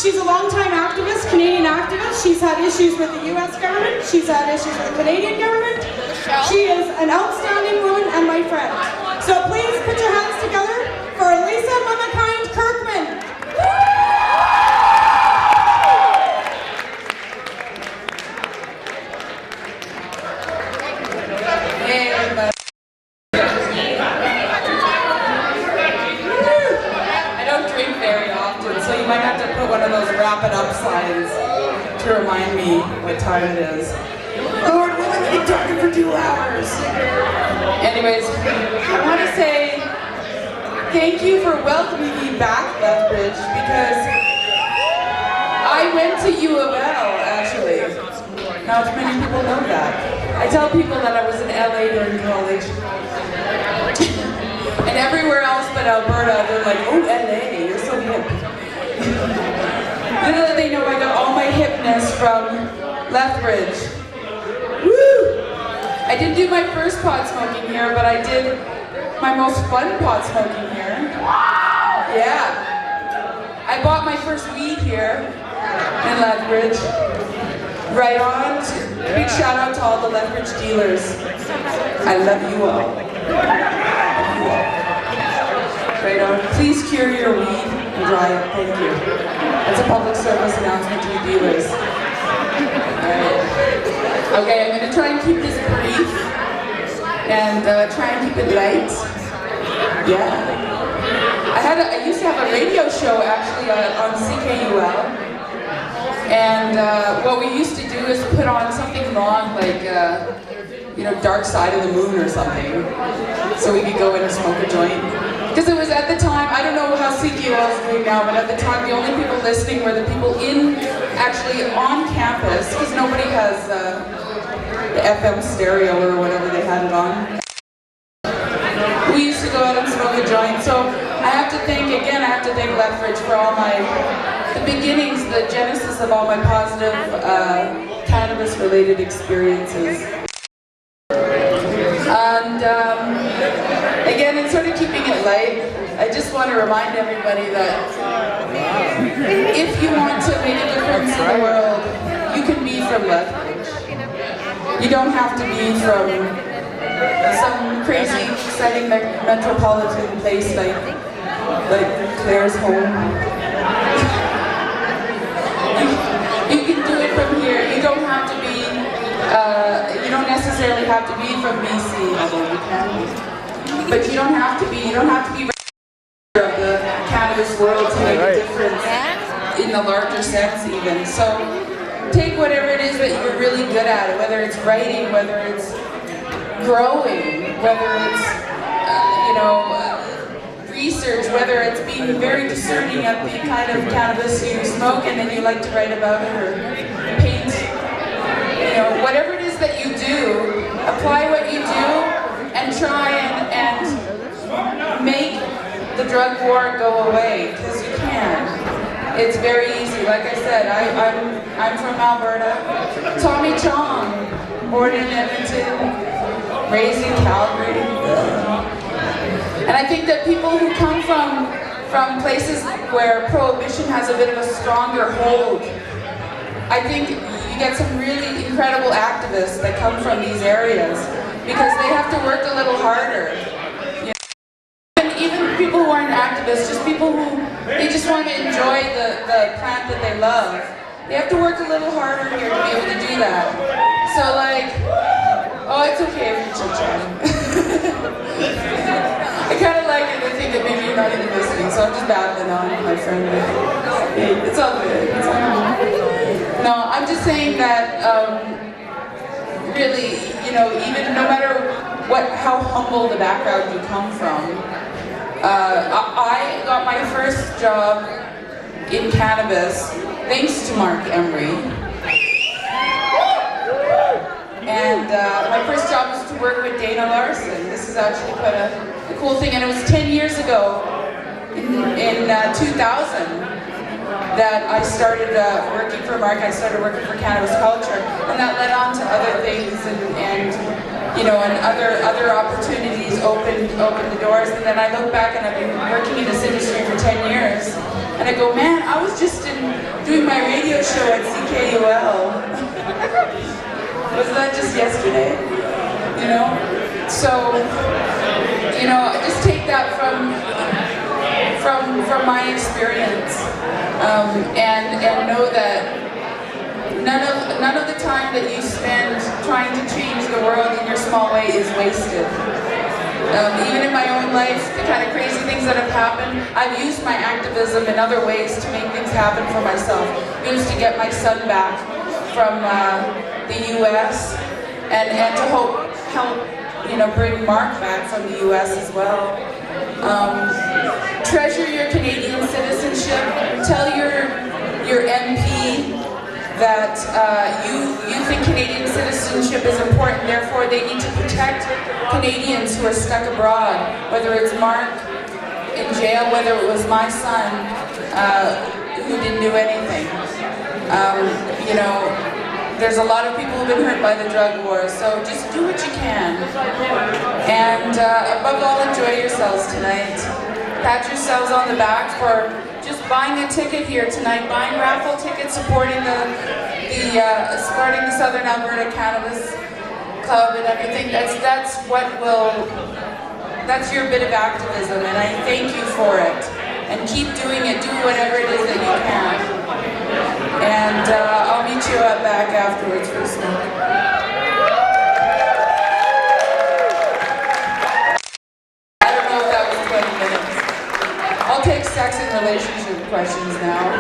She's a longtime activist, Canadian activist. She's had issues with the US government. She's had issues with the Canadian government. She is an outstanding woman and my friend. So please put your hands together for Mamakind Kirkman. You might have to put one of those wrap it up signs to remind me what time it is. Lord, we're going to be talking for 2 hours. Anyways, I want to say thank you for welcoming me back, Lethbridge, because I went to U of L, actually. Not too many people know that. I tell people that I was in LA during college. And everywhere else but Alberta, they're like, oh, LA, you're so hip. Little did they know I got all my hipness from Lethbridge. Woo! I didn't do my first pot smoking here, but I did my most fun pot smoking here. Yeah. I bought my first weed here in Lethbridge. Right on. Big shout out to all the Lethbridge dealers. I love you all. Right on. Please cure your weed and dry it. Thank you. That's a public service announcement to you dealers. Alright. Okay, I'm going to try and keep this brief and try and keep it light. Yeah. I used to have a radio show actually on CKUL. And what we used to do is put on something long like Dark Side of the Moon or something. So we could go in and smoke a joint. Because it was at the time, I don't know how CQL is doing now, but at the time the only people listening were the people actually on campus, because nobody has the FM stereo or whatever they had it on. We used to go out and smoke a joint, so I have to thank Lethbridge for all the beginnings, the genesis of all my positive cannabis related experiences. And again, in sort of keeping it light, I just want to remind everybody that if you want to make a difference in the world, you can be from Lethbridge. You don't have to be from some crazy, exciting metropolitan place like Claire's home. You can do it from here. You don't have to be, you don't necessarily have to be from BC, although you can. But you don't have to be of the cannabis world to make a difference in the larger sense even. So take whatever it is that you're really good at, whether it's writing, whether it's growing, whether it's, research, whether it's being very discerning of the kind of cannabis you smoke and then you like to write about it or paint. Whatever it is that you do, apply what you do and try and make the drug war go away, because you can. It's very easy. Like I said, I'm from Alberta. Tommy Chong, born in Edmonton, raised in Calgary. And I think that people who come from places where prohibition has a bit of a stronger hold, I think you get some really incredible activists that come from these areas because they have to work a little harder. And even people who aren't activists, just people who they just want to enjoy the plant that they love, they have to work a little harder here to be able to do that. So it's okay if you're chit-chatting. I kind of like it to think that maybe you're not even listening, so I'm just babbling on, my friend. It's all good. It's all good. No, I'm just saying that really, even no matter how humble the background you come from, I got my first job in cannabis thanks to Marc Emery. And my first job was to work with Dana Larson. This is actually quite a cool thing, and it was 10 years ago, in 2000, that I started working for Marc. I started working for Cannabis Culture, and that led on to other things, and other opportunities opened the doors. And then I look back, and I've been working in this industry for 10 years, And I go, man, I was just doing my radio show at CKUL. Was that just yesterday? You know? So, you know, I just take that from my experience, and know that none of the time that you spend trying to change the world in your small way is wasted. Even in my own life, the kind of crazy things that have happened, I've used my activism in other ways to make things happen for myself. I used to get my son back from the U.S. and to help you know, bring Marc back from the U.S. as well. Treasure your Canadian citizenship. Tell your MP that you think Canadian citizenship is important, therefore they need to protect Canadians who are stuck abroad, whether it's Marc in jail, whether it was my son who didn't do anything. You know, there's a lot of people who've been hurt by the drug war, so just do what you can. And above all, enjoy yourselves tonight. Pat yourselves on the back for just buying a ticket here tonight, buying raffle tickets, supporting supporting the Southern Alberta Cannabis Club and everything. That's your bit of activism, and I thank you for it. And keep doing it. Do whatever it is that you can. And I'll meet you up back afterwards for a smoke. I don't know if that was 20 minutes. I'll take sex and relationship questions now.